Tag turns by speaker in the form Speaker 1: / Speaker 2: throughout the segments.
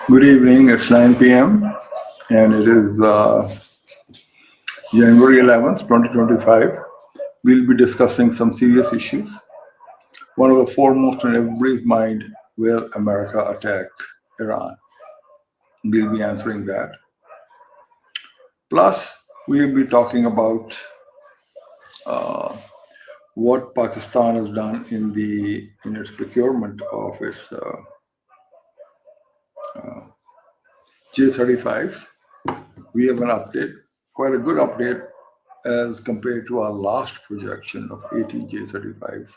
Speaker 1: Good evening, it's 9 p.m. and it is January 11th, 2025. We'll be discussing some serious issues. One of the foremost in everybody's mind, will America attack Iran? We'll be answering that. Plus, we'll be talking about what Pakistan has done in its procurement of its J35s. We have an update, quite a good update as compared to our last projection of 80 J35s.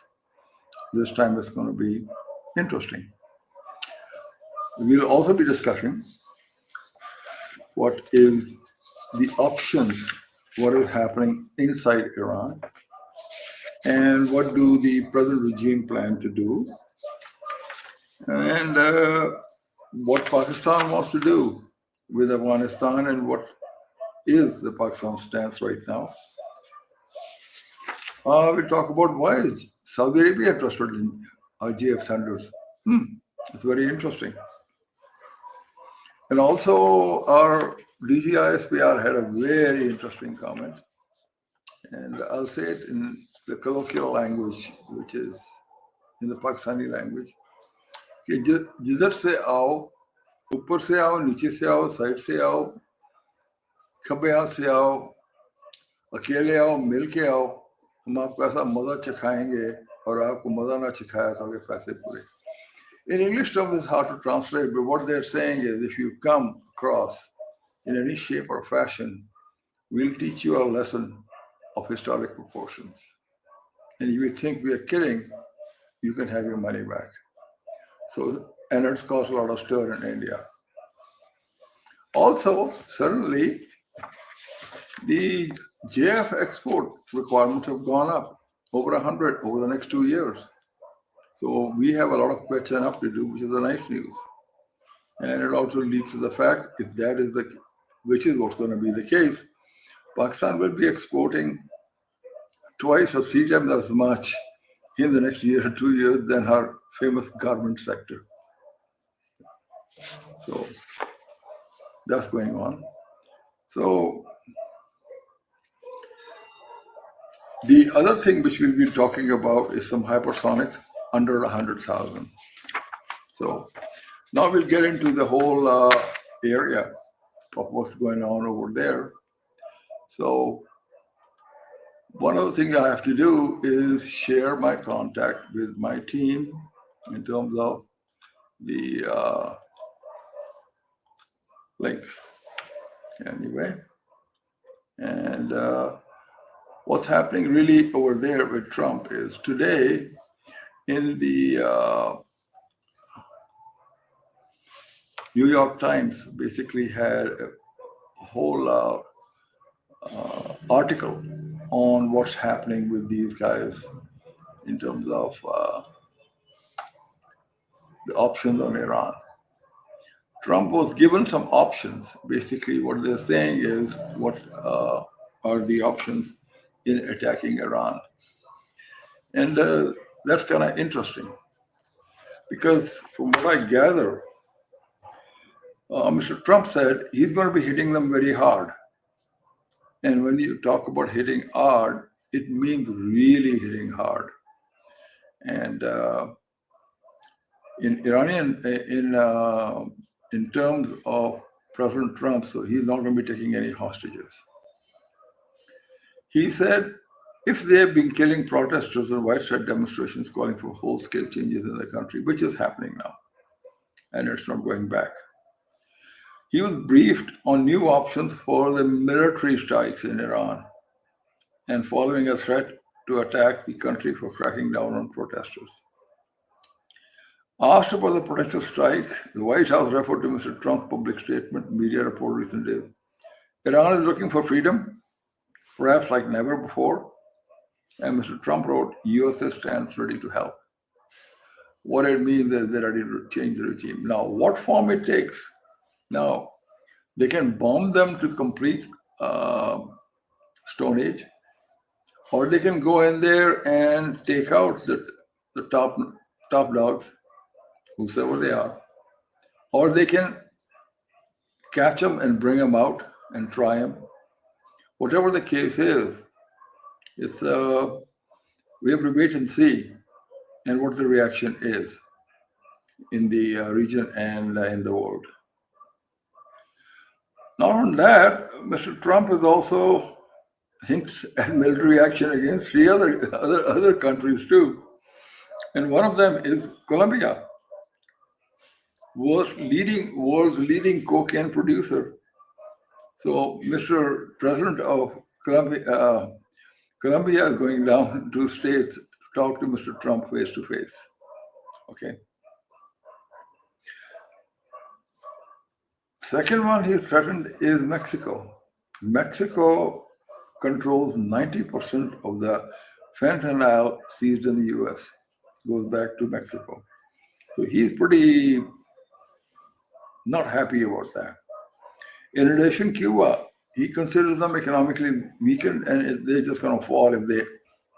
Speaker 1: This time it's going to be interesting. We'll also be discussing what is the options, what is happening inside Iran, and what do the present regime plan to do, and what Pakistan wants to do with Afghanistan, and what is the Pakistan stance right now. We talk about why is Saudi Arabia interested in our GF-100s. It's very interesting. And also our DGISPR had a very interesting comment. And I'll say it in the colloquial language, which is in the Pakistani language. कि जिधर से आओ, ऊपर से आओ, नीचे से आओ, साइड से आओ, खब्बे हाथ से आओ, अकेले आओ, मिल के आओ, हम आपको ऐसा मजा चखाएंगे और आपको मजा ना चखाया तो पैसे पूरे. In English terms, it's hard to translate, but what they're saying is if you come across in any shape or fashion, we'll teach you a lesson of historic proportions. And if you think we are kidding, you can have your money back. So, and it's caused a lot of stir in India. Also, certainly, the JF export requirements have gone up over 100 over the next 2 years. So we have a lot of catching up to do, which is a nice news. And it also leads to the fact, if that is which is what's going to be the case, Pakistan will be exporting twice or 3 times as much in the next year or 2 years than her famous garment sector. So that's going on. So the other thing which we'll be talking about is some hypersonics under 100,000. So now we'll get into the whole area of what's going on over there. So one of the things I have to do is share my contact with my team in terms of the links. Anyway, and what's happening really over there with Trump is today in the New York Times basically had a whole article on what's happening with these guys in terms of the options on Iran. Trump was given some options. Basically, what they're saying is what are the options in attacking Iran. And that's kind of interesting because from what I gather, Mr. Trump said he's going to be hitting them very hard. And when you talk about hitting hard, it means really hitting hard. And in Iranian, in terms of President Trump, so he's not going to be taking any hostages. He said if they have been killing protesters and widespread demonstrations calling for wholesale changes in the country, which is happening now, and it's not going back. He was briefed on new options for the military strikes in Iran and following a threat to attack the country for cracking down on protesters. Asked about the potential strike, the White House referred to Mr. Trump's public statement, media report recent days. Iran is looking for freedom, perhaps like never before. And Mr. Trump wrote, USA stands ready to help. What it means is they're ready to change the regime. Now, what form it takes? Now, they can bomb them to complete Stone Age, or they can go in there and take out the top dogs, whosoever they are, or they can catch them and bring them out and try them. Whatever the case is, it's we have to wait and see and what the reaction is in the region and in the world. Not only that, Mr. Trump has also hints at military action against three other countries too. And one of them is Colombia, world's leading cocaine producer. So Mr. President of Colombia is going down to states to talk to Mr. Trump face to face. Okay. Second one he threatened is Mexico. Mexico controls 90% of the fentanyl seized in the US. Goes back to Mexico. So he's pretty not happy about that. In addition, Cuba, he considers them economically weakened and they're just going to fall if they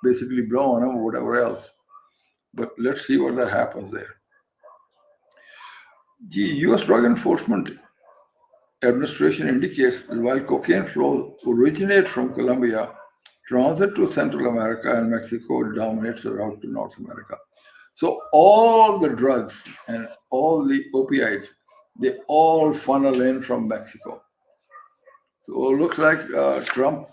Speaker 1: basically blow on them or whatever else. But let's see what that happens there. The US Drug Enforcement Administration indicates that while cocaine flows originate from Colombia, transit to Central America and Mexico dominates the route to North America. So all the drugs and all the opioids, they all funnel in from Mexico. So it looks like Trump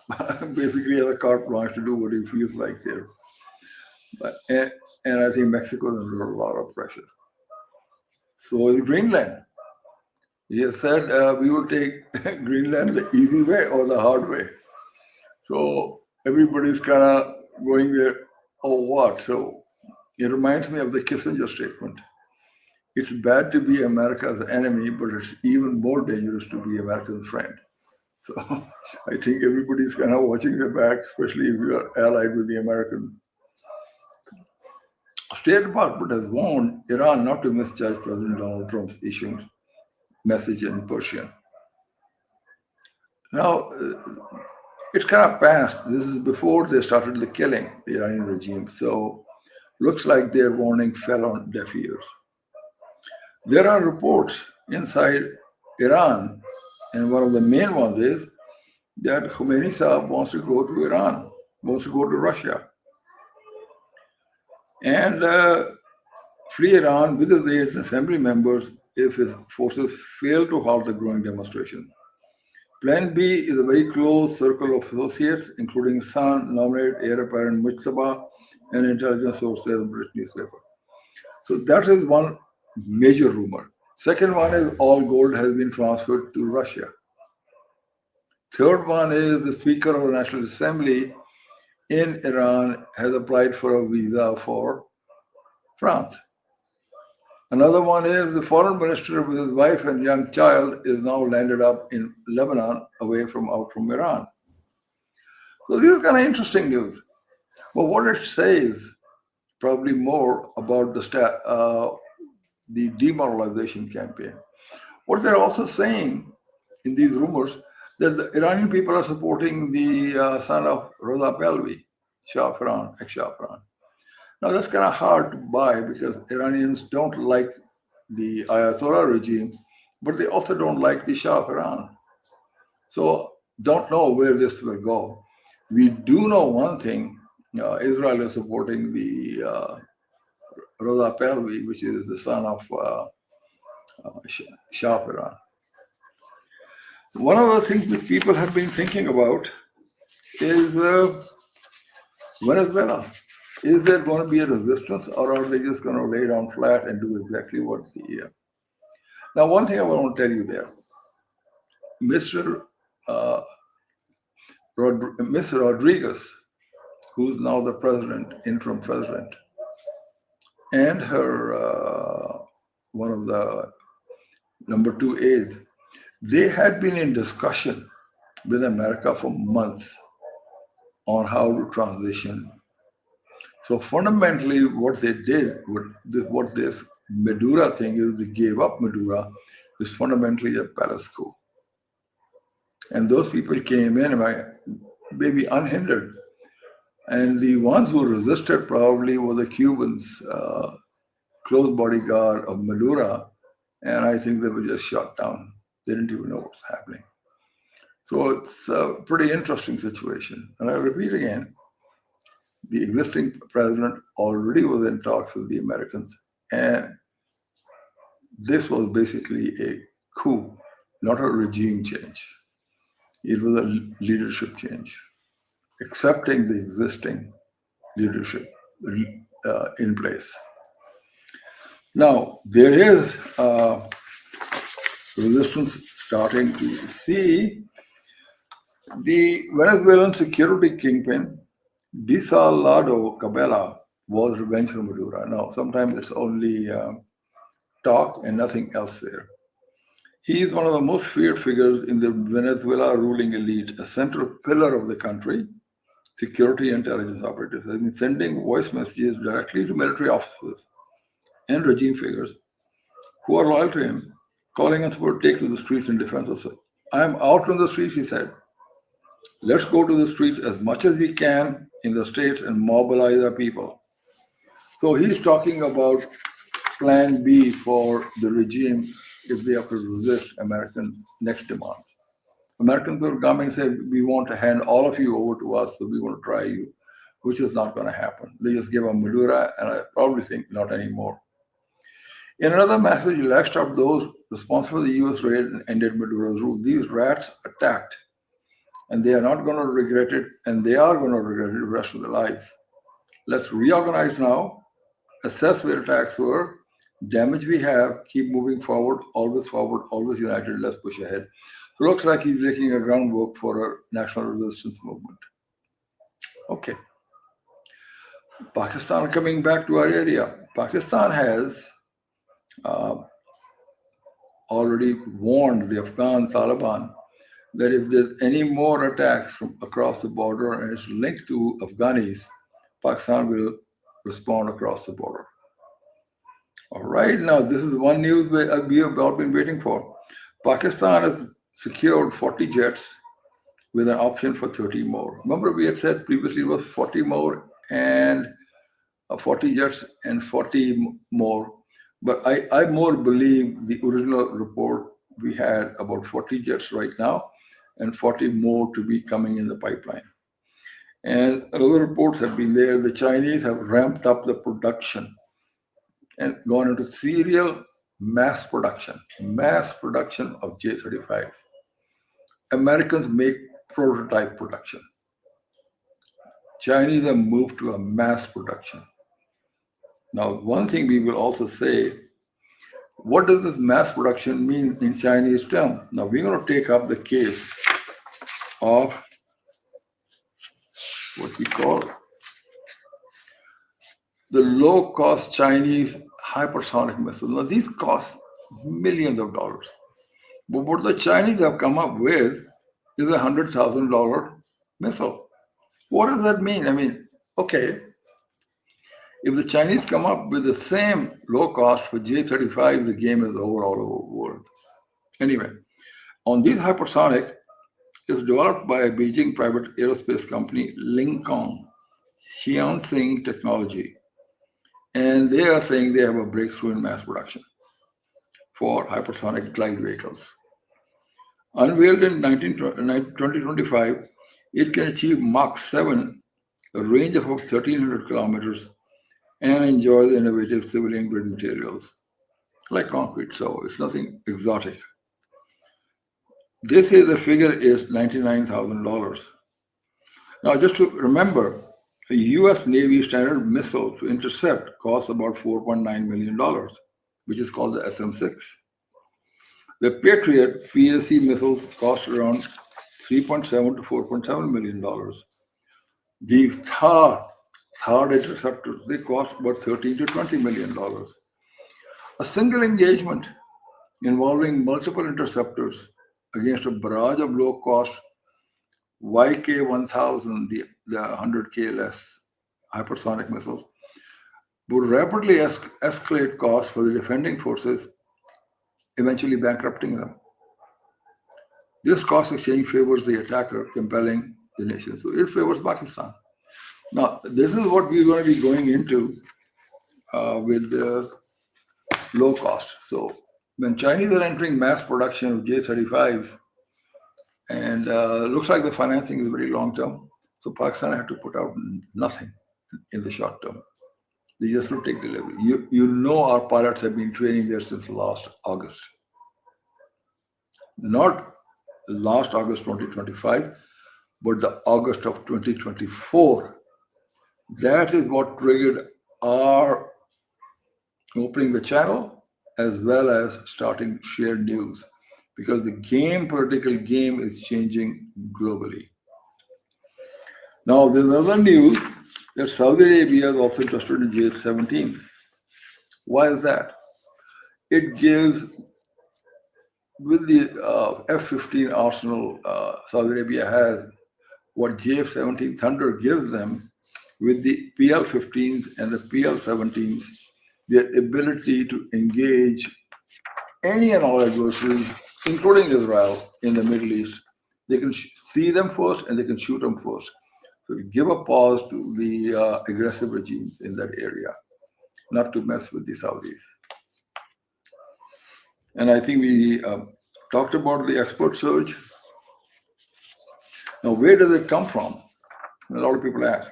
Speaker 1: basically has a carte blanche to do what he feels like there. But, and I think Mexico is under a lot of pressure. So is Greenland. He has said we will take Greenland the easy way or the hard way. So everybody's kind of going there, oh what? So it reminds me of the Kissinger statement. It's bad to be America's enemy, but it's even more dangerous to be America's friend. So I think everybody's kind of watching their back, especially if you are allied with the American. State Department has warned Iran not to misjudge President Donald Trump's issuing message in Persian. Now, it's kind of past. This is before they started the killing, the Iranian regime. So looks like their warning fell on deaf ears. There are reports inside Iran, and one of the main ones is that Khomeini Saab wants to go to Iran, wants to go to Russia, and free Iran with his aides and family members if his forces fail to halt the growing demonstration. Plan B is a very close circle of associates, including son, nominated heir apparent Mujtaba, and intelligence sources, British newspaper. So that is one major rumor. Second one is all gold has been transferred to Russia. Third one is the Speaker of the National Assembly in Iran has applied for a visa for France. Another one is the foreign minister with his wife and young child is now landed up in Lebanon, out from Iran. So this is kind of interesting news. But what it says probably more about the demoralization campaign. What they're also saying in these rumors that the Iranian people are supporting the son of Reza Pahlavi, Shah of Iran, ex-Shah of Iran. Now that's kind of hard to buy because Iranians don't like the Ayatollah regime, but they also don't like the Shah of Iran. So don't know where this will go. We do know one thing, Israel is supporting the Reza Pahlavi, which is the son of Shah of Iran. One of the things that people have been thinking about is Venezuela. Is there going to be a resistance, or are they just going to lay down flat and do exactly what the... Now, one thing I want to tell you there, Mr. Rodriguez, who's now the president, interim president, and her, one of the number 2 aides, they had been in discussion with America for months on how to transition. So fundamentally, what they did, what this Maduro thing is, they gave up Maduro, is fundamentally a palace coup. And those people came in, maybe unhindered. And the ones who resisted probably were the Cubans, close bodyguard of Maduro, and I think they were just shot down. They didn't even know what's happening. So it's a pretty interesting situation. And I repeat again, the existing president already was in talks with the Americans, and this was basically a coup, not a regime change. It was a leadership change, accepting the existing leadership in place. Now, there is resistance starting to see. The Venezuelan security kingpin, Disalado Cabella, was revenge for Maduro. Now, sometimes it's only talk and nothing else there. He is one of the most feared figures in the Venezuela ruling elite, a central pillar of the country. Security intelligence operators have been sending voice messages directly to military officers and regime figures who are loyal to him, calling us to take to the streets in defense of us. I am out on the streets, he said. Let's go to the streets as much as we can in the states and mobilize our people. So he's talking about plan B for the regime if they have to resist American next demand. Americans will come and say, we want to hand all of you over to us, so we want to try you, which is not going to happen. They just give them Maduro, and I probably think not anymore. In another message, he lashed out those responsible for the US raid and ended Maduro's rule. These rats attacked, and they are not going to regret it, and they are going to regret it the rest of their lives. Let's reorganize now, assess where attacks were, damage we have, keep moving forward, always united, let's push ahead. So it looks like he's making a groundwork for a national resistance movement. Okay. Pakistan coming back to our area. Pakistan has already warned the Afghan Taliban that if there's any more attacks from across the border and it's linked to Afghanis, Pakistan will respond across the border. All right, now this is one news we have all been waiting for. Pakistan has secured 40 jets with an option for 30 more. Remember we had said previously it was 40 more and 40 jets and 40 more. But I more believe the original report we had about 40 jets right now and 40 more to be coming in the pipeline. And other reports have been there. The Chinese have ramped up the production and gone into serial mass production of J35s. Americans make prototype production. Chinese have moved to a mass production. Now, one thing we will also say, what does this mass production mean in Chinese terms? Now, we're going to take up the case of what we call the low-cost Chinese hypersonic missiles. Now, these cost millions of dollars. But what the Chinese have come up with is a $100,000 missile. What does that mean? I mean, okay, if the Chinese come up with the same low cost for J35, the game is over all over the world. Anyway, on these hypersonic, it's developed by a Beijing private aerospace company, Lincoln Xiansing Technology. And they are saying they have a breakthrough in mass production for hypersonic glide vehicles. Unveiled in 2025, it can achieve Mach 7, a range of about 1,300 kilometers, and enjoy the innovative civilian grade materials like concrete, so it's nothing exotic. They say the figure is $99,000. Now, just to remember, a US Navy standard missile to intercept costs about $4.9 million, which is called the SM-6. The Patriot PSC missiles cost around $3.7 to $4.7 million. The THAAD interceptors, they cost about $13 to $20 million. A single engagement involving multiple interceptors against a barrage of low-cost YK-1000, the 100K less hypersonic missiles, would rapidly escalate costs for the defending forces, eventually bankrupting them. This cost exchange favors the attacker, compelling the nation. So it favors Pakistan. Now, this is what we're going to be going into with the low cost. So when Chinese are entering mass production of J35s, and looks like the financing is very long term, so Pakistan had to put out nothing in the short term. They just will take delivery. You know our pilots have been training there since last August. Not last August 2025, but the August of 2024. That is what triggered our opening the channel as well as starting shared news, because the political game is changing globally. Now, there's another news that Saudi Arabia is also interested in J17s. Why is that? It gives, with the F-15 arsenal Saudi Arabia has, what JF-17 Thunder gives them with the PL-15s and the PL-17s, their ability to engage any and all adversaries, including Israel in the Middle East. They can see them first and they can shoot them first. So we give a pause to the aggressive regimes in that area, not to mess with the Saudis. And I think we talked about the export surge. Now, where does it come from? A lot of people ask.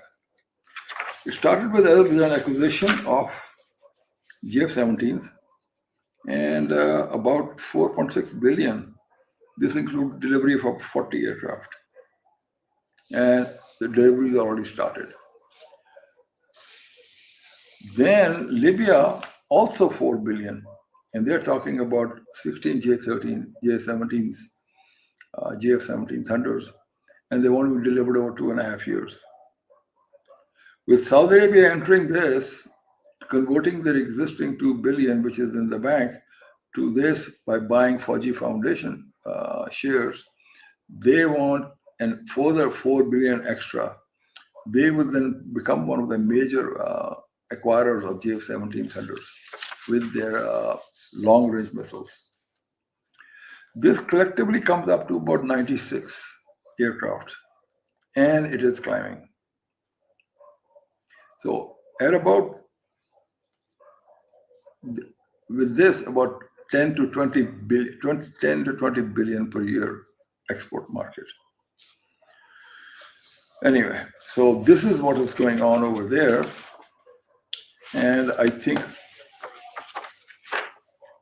Speaker 1: It started with Azerbaijan acquisition of JF-17s and about 4.6 billion. This includes delivery of 40 aircraft. And the deliveries already started. Then Libya, also 4 billion. And they're talking about 16 J17s, JF-17 Thunders. And they want to be delivered over 2.5 years. With Saudi Arabia entering this, converting their existing 2 billion, which is in the bank, to this by buying Fauji Foundation shares, they want and further 4 billion extra. They will then become one of the major acquirers of JF-17 Thunders with their long-range missiles. This collectively comes up to about 96 aircraft, and it is climbing. So at about, with this, about 10 to 20 billion per year export market. Anyway, so this is what is going on over there. And I think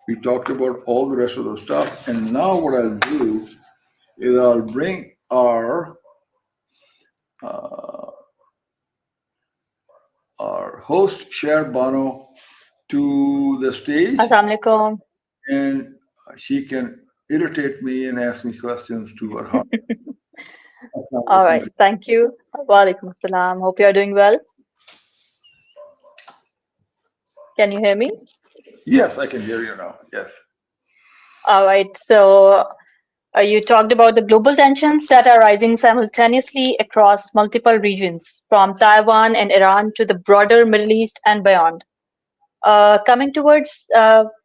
Speaker 1: we talked about all the rest of the stuff. And now what I'll do is I'll bring our host, Cher Bano, to the stage.
Speaker 2: Assalamu alaikum.
Speaker 1: And she can irritate me and ask me questions to her heart.
Speaker 2: All right, thank you. Wa alaikum assalam. Hope you are doing well. Can you hear me?
Speaker 1: Yes, I can hear you now. Yes.
Speaker 2: All right, so you talked about the global tensions that are rising simultaneously across multiple regions, from Taiwan and Iran to the broader Middle East and beyond. Coming towards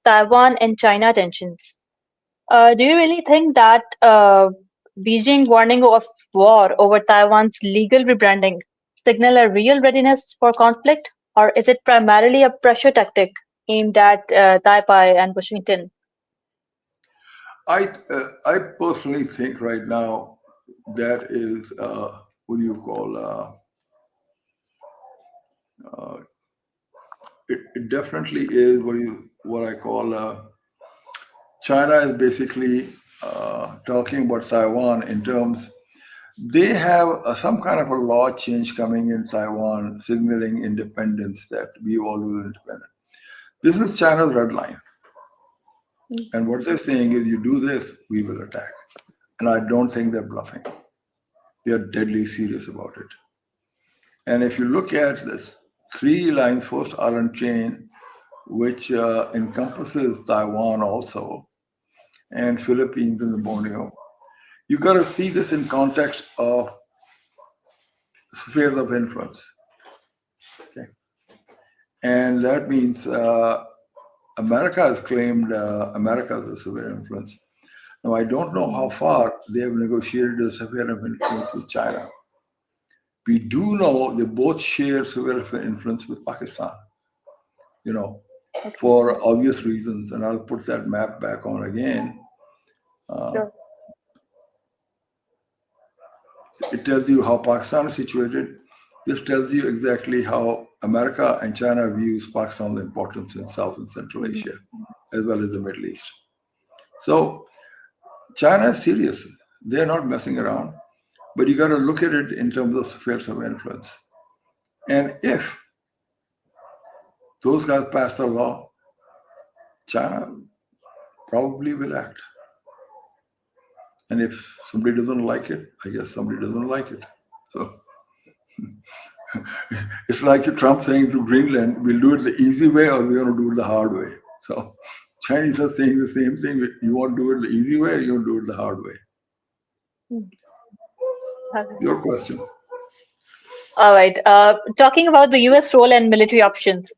Speaker 2: Taiwan and China tensions, do you really think that Beijing warning of war over Taiwan's legal rebranding signal a real readiness for conflict, or is it primarily a pressure tactic aimed at Taipei and Washington?
Speaker 1: I personally think right now that is what do you call it definitely is what I call China is basically talking about Taiwan in terms they have some kind of a law change coming in Taiwan signaling independence, that we all will be independent. This is China's red line. And what they're saying is, you do this, we will attack. And I don't think they're bluffing. They're deadly serious about it. And if you look at this 3 lines first island chain, which encompasses Taiwan also, and Philippines and Borneo, you got to see this in context of spheres of influence. Okay. And that means America has claimed America as a sphere of influence. Now, I don't know how far they have negotiated a sphere of influence with China. We do know they both share sphere of influence with Pakistan. You know, for obvious reasons. And I'll put that map back on again.
Speaker 2: Sure.
Speaker 1: It tells you how Pakistan is situated. This tells you exactly how America and China views Pakistan's importance in South and Central Asia, as well as the Middle East. So China is serious. They're not messing around. But you got to look at it in terms of spheres of influence. And if those guys pass a law, China probably will act. And if somebody doesn't like it, I guess somebody doesn't like it. So it's like Trump saying to Greenland, we'll do it the easy way or we're going to do it the hard way. So Chinese are saying the same thing. You want to do it the easy way or you want to do it the hard way? Your question.
Speaker 2: All right. Talking about the US role and military options,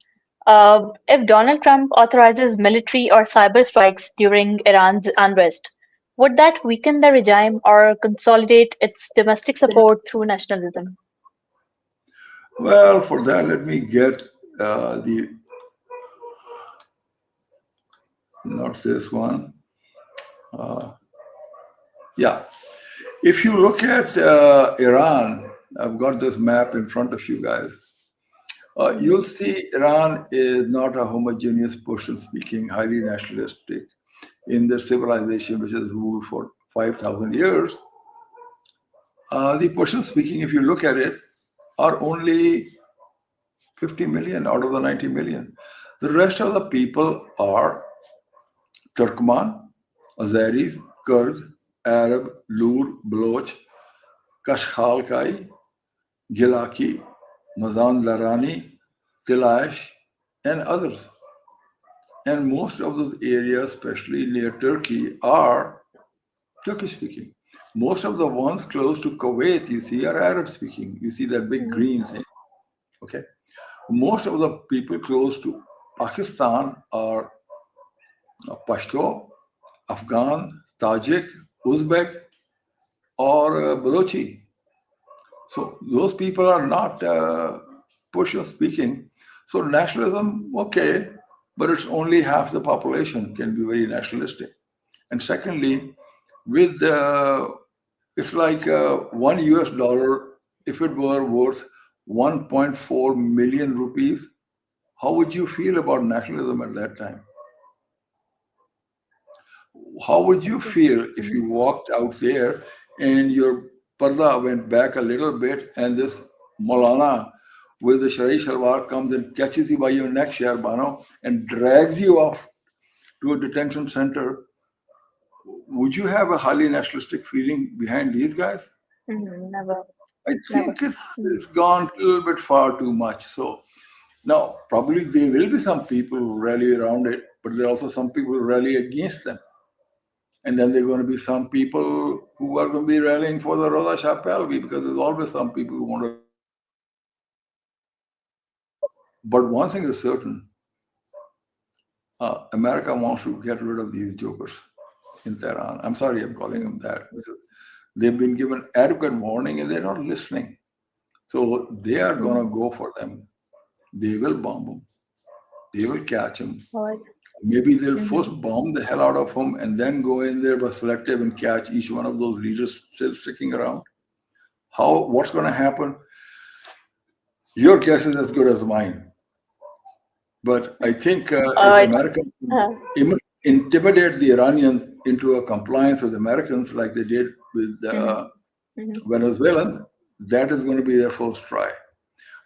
Speaker 2: if Donald Trump authorizes military or cyber strikes during Iran's unrest, would that weaken the regime or consolidate its domestic support through nationalism?
Speaker 1: Well, for that, let me get not this one. Yeah. If you look at Iran, I've got this map in front of you guys. You'll see Iran is not a homogeneous Persian-speaking, highly nationalistic in their civilization, which has ruled for 5,000 years. The Persian-speaking, if you look at it, are only 50 million out of the 90 million. The rest of the people are Turkmen, Azeris, Kurds, Arab, Lur, Baloch, Kashkhalkai, Gilaki, Mazan Larani, Tilash, and others. And most of those areas, especially near Turkey, are Turkish-speaking. Most of the ones close to Kuwait, you see, are Arab-speaking. You see that big green thing, okay? Most of the people close to Pakistan are Pashto, Afghan, Tajik, Uzbek, or Balochi. So those people are not Persian-speaking. So nationalism, okay, but it's only half the population can be very nationalistic. And secondly, with it's like $1 US, if it were worth 1.4 million rupees, how would you feel about nationalism at that time? How would you feel if you walked out there and your parda went back a little bit and this Maulana with the Shari Shalwar comes and catches you by your neck, Sharbano, and drags you off to a detention center? Would you have a highly nationalistic feeling behind these guys?
Speaker 2: Never.
Speaker 1: I think it's gone a little bit far too much. So now, probably there will be some people who rally around it, but there are also some people who rally against them. And then there are going to be some people who are going to be rallying for the Reza Shah Pahlavi, because there's always some people who want to. But one thing is certain, America wants to get rid of these jokers in Tehran. I'm sorry I'm calling them that, because they've been given adequate warning and they're not listening. So they are going to go for them. They will bomb them. They will catch them.
Speaker 2: Right.
Speaker 1: Maybe they'll first bomb the hell out of them and then go in there, but selective and catch each one of those leaders still sticking around. What's going to happen? Your guess is as good as mine. But I think if America intimidate the Iranians into a compliance with Americans like they did with Venezuelans, that is going to be their first try.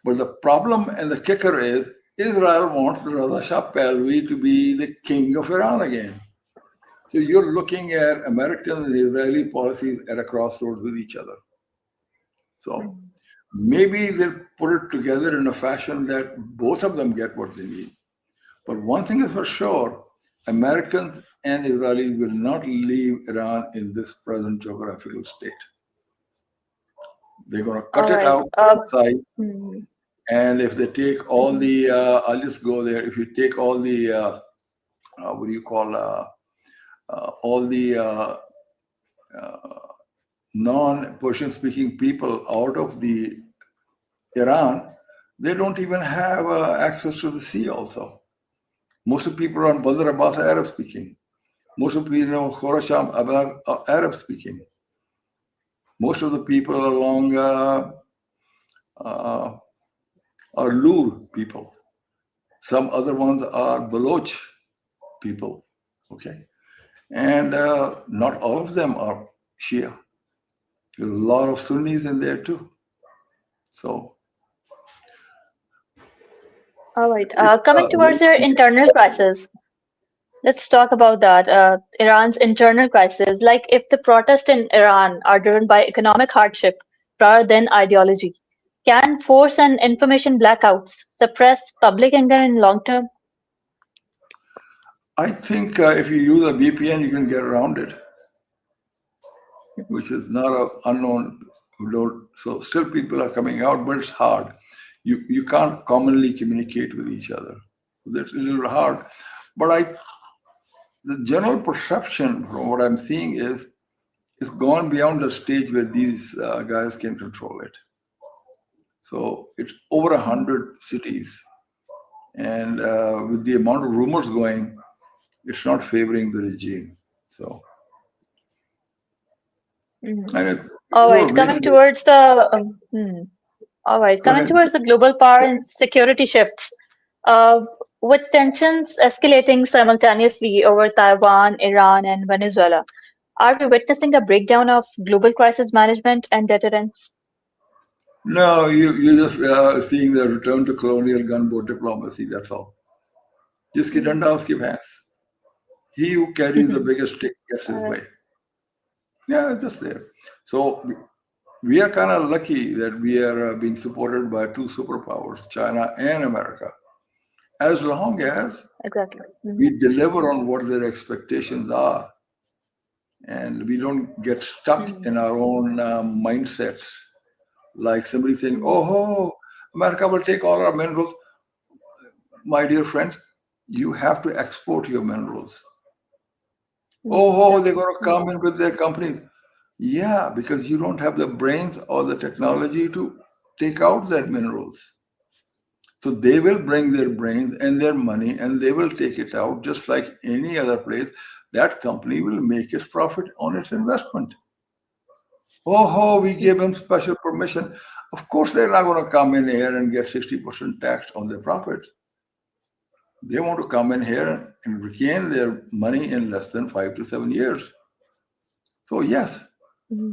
Speaker 1: But the problem and the kicker is Israel wants the Reza Shah Pahlavi to be the king of Iran again. So you're looking at American and Israeli policies at a crossroads with each other. So maybe they'll put it together in a fashion that both of them get what they need. But one thing is for sure, Americans and Israelis will not leave Iran in this present geographical state. They're going to cut it out size. And if they take all the, I'll just go there. If you take all the, what do you call, all the non-Persian speaking people out of the Iran, they don't even have access to the sea also. Most of the people around Bandar Abbas are Arab speaking. Most of the people in Khorasham are Arab speaking. Most of the people along are Lur people. Some other ones are Baloch people. Okay. And not all of them are Shia. There's a lot of Sunnis in there too. So
Speaker 2: All right.
Speaker 1: it's
Speaker 2: Coming towards your internal crisis, let's talk about that. Iran's internal crisis. Like, if the protests in Iran are driven by economic hardship rather than ideology, can force and information blackouts suppress public anger in long term?
Speaker 1: I think if you use a VPN, you can get around it, which is not an unknown. So still people are coming out, but it's hard. You can't commonly communicate with each other. That's a little hard. But the general perception from what I'm seeing is it's gone beyond the stage where these guys can control it. So it's over 100 cities. And with the amount of rumors going, it's not favoring the regime. So, and it's
Speaker 2: All right.
Speaker 1: over
Speaker 2: Coming
Speaker 1: making it.
Speaker 2: towards the all right.
Speaker 1: Go
Speaker 2: Coming
Speaker 1: ahead.
Speaker 2: towards the global power and security shifts, uh, with tensions escalating simultaneously over Taiwan, Iran, and Venezuela, are we witnessing a breakdown of global crisis management and deterrence?
Speaker 1: No, you're just seeing the return to colonial gunboat diplomacy. That's all. जिसकी डंडा उसकी भैंस. He who carries the biggest stick gets his way. Yeah, it's just there. So we are kind of lucky that we are being supported by two superpowers, China and America. As long as
Speaker 2: Exactly.
Speaker 1: we deliver on what their expectations are, and we don't get stuck in our own mindsets, like somebody saying, "Oh, America will take all our minerals." My dear friends, you have to export your minerals. Oh, they're going to come in with their companies. Yeah, because you don't have the brains or the technology to take out that minerals. So they will bring their brains and their money and they will take it out just like any other place. That company will make its profit on its investment. Oh, we gave them special permission. Of course, they're not going to come in here and get 60% tax on their profits. They want to come in here and regain their money in less than 5 to 7 years. So yes,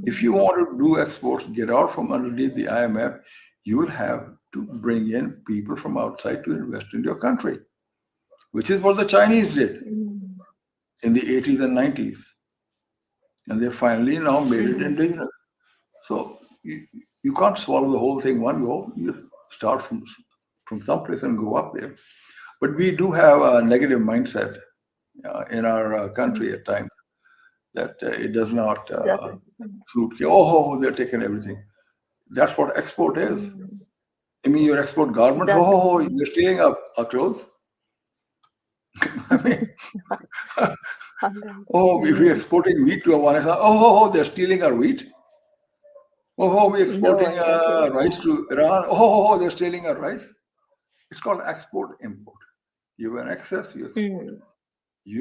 Speaker 1: if you want to do exports, get out from underneath the IMF, you will have to bring in people from outside to invest in your country, which is what the Chinese did in the 80s and 90s. And they finally now made it indigenous. So you can't swallow the whole thing one go. You start from someplace and go up there. But we do have a negative mindset in our country at times that it does not suit. Oh, they're taking everything. That's what export is. I mean, your export garment.
Speaker 2: Exactly.
Speaker 1: Oh, you're stealing our clothes. I mean, if we're exporting wheat to Afghanistan, they're stealing our wheat. We're exporting rice to Iran. They're stealing our rice. It's called export import. You have an excess. You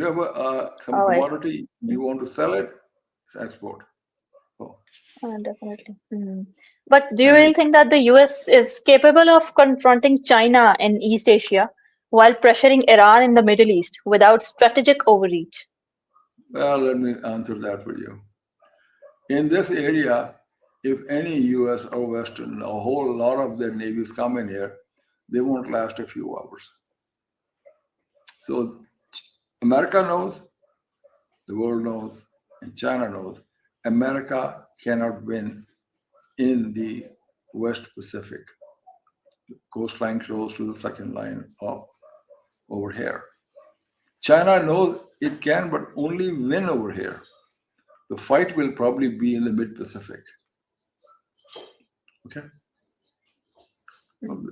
Speaker 1: have some commodity. You want to sell it. It's export.
Speaker 2: Definitely. But do you really think that the US is capable of confronting China in East Asia while pressuring Iran in the Middle East without strategic overreach?
Speaker 1: Well, let me answer that for you. In this area, if any US or Western, a whole lot of their navies come in here, they won't last a few hours. So America knows, the world knows, and China knows, America cannot win in the West Pacific, coastline close to the second line of over here. China knows it can, but only win over here. The fight will probably be in the mid-Pacific. Okay?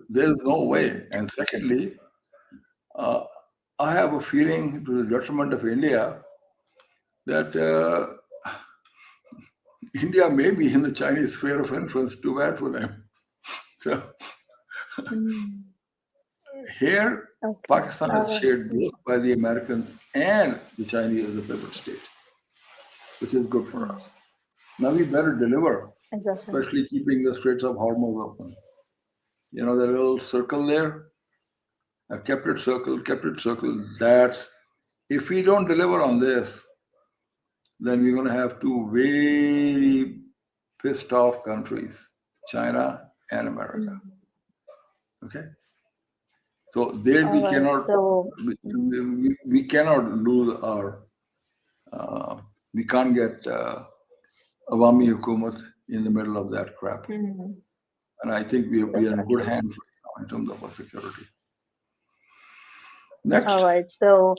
Speaker 1: There's no way. And secondly, I have a feeling, to the detriment of India, that India may be in the Chinese sphere of influence. Too bad for them. So here,
Speaker 2: Okay.
Speaker 1: Pakistan is shared both by the Americans and the Chinese as a pivot state, which is good for us. Now we better deliver,
Speaker 2: Exactly.
Speaker 1: especially keeping the Straits of Hormuz open. You know, the little circle there, I kept it circle. That's, if we don't deliver on this, then we're going to have two very pissed off countries, China and America. Okay? So there we
Speaker 2: Alright,
Speaker 1: cannot,
Speaker 2: so
Speaker 1: we cannot lose our, we can't get Awami Hukumat in the middle of that crap.
Speaker 2: mhm,
Speaker 1: And I think we are in good hands right now in terms of our security. Next.
Speaker 2: alright, so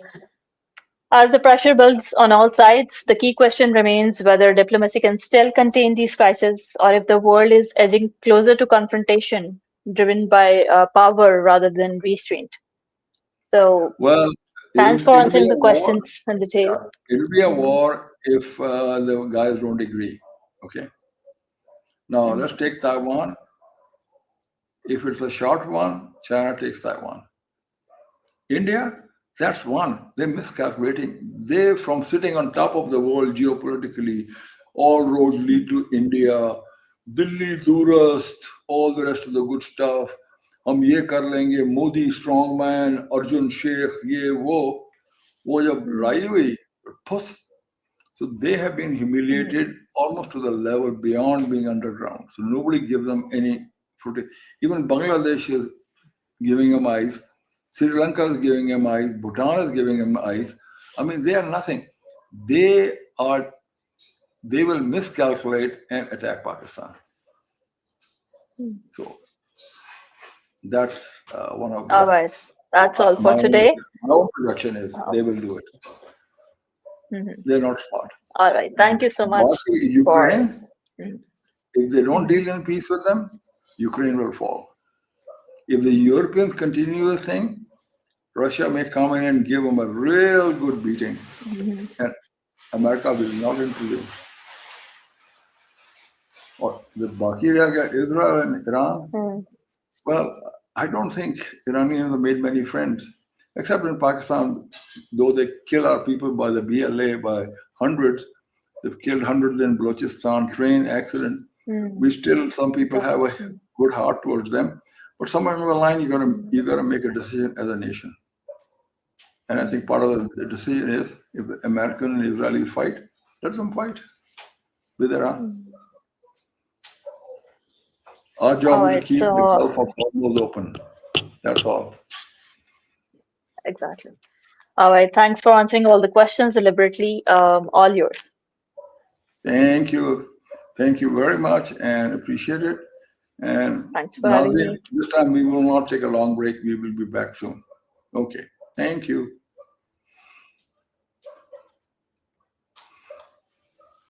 Speaker 2: as the pressure builds on all sides, the key question remains whether diplomacy can still contain these crises or if the world is edging closer to confrontation driven by power rather than restraint. So
Speaker 1: Well,
Speaker 2: thanks for
Speaker 1: it'll be
Speaker 2: answering
Speaker 1: a
Speaker 2: the
Speaker 1: war.
Speaker 2: questions in detail.
Speaker 1: Yeah, it'll be a
Speaker 2: Mhm,
Speaker 1: war if the guys don't agree. Okay. Now
Speaker 2: mhm,
Speaker 1: let's take Taiwan. If it's a short one, China takes Taiwan. India, that's one. They're miscalculating. They, from sitting on top of the world geopolitically, all roads lead to India, Delhi Durast, all the rest of the good stuff. हम ये कर लेंगे, Modi strong man, Arjun Sheikh, ये वो जब लाई हुई, ठुस. So they have been humiliated almost to the level beyond being underground. So nobody gives them any protection. Even Bangladesh is giving them ice. Sri Lanka is giving them ice. Bhutan is giving them ice. I mean, they are nothing. They will miscalculate and attack Pakistan. So that's one of
Speaker 2: All
Speaker 1: the.
Speaker 2: right, that's all for
Speaker 1: My
Speaker 2: today.
Speaker 1: own projection is they will do it.
Speaker 2: Mhm.
Speaker 1: They're not smart.
Speaker 2: All right, thank you so much
Speaker 1: But
Speaker 2: for.
Speaker 1: Ukraine,
Speaker 2: Mhm,
Speaker 1: if they don't deal in peace with them, Ukraine will fall. If the Europeans continue the thing, Russia may come in and give them a real good beating,
Speaker 2: mhm.
Speaker 1: and America will not intervene. Or with Baki Israel and Iran,
Speaker 2: Mm,
Speaker 1: well, I don't think Iranians have made many friends, except in Pakistan, though they kill our people by the BLA by hundreds. They've killed hundreds in Balochistan, train accident.
Speaker 2: mm,
Speaker 1: We still, some people have a
Speaker 2: definitely.
Speaker 1: good heart towards them, but somewhere along the line, you gotta make a decision as a nation. And I think part of the decision is if American and Israelis fight, let them fight with Iran.
Speaker 2: Mm.
Speaker 1: Our
Speaker 2: All
Speaker 1: job is
Speaker 2: right,
Speaker 1: to keep the
Speaker 2: so
Speaker 1: Gulf of Hormuz open. That's all.
Speaker 2: exactly. All right, thanks for answering all the questions deliberately. All yours.
Speaker 1: Thank you. Thank you very much and appreciate it. And
Speaker 2: Thanks for having
Speaker 1: Nazir,
Speaker 2: me.
Speaker 1: this time we will not take a long break. We will be back soon. Okay. Thank you.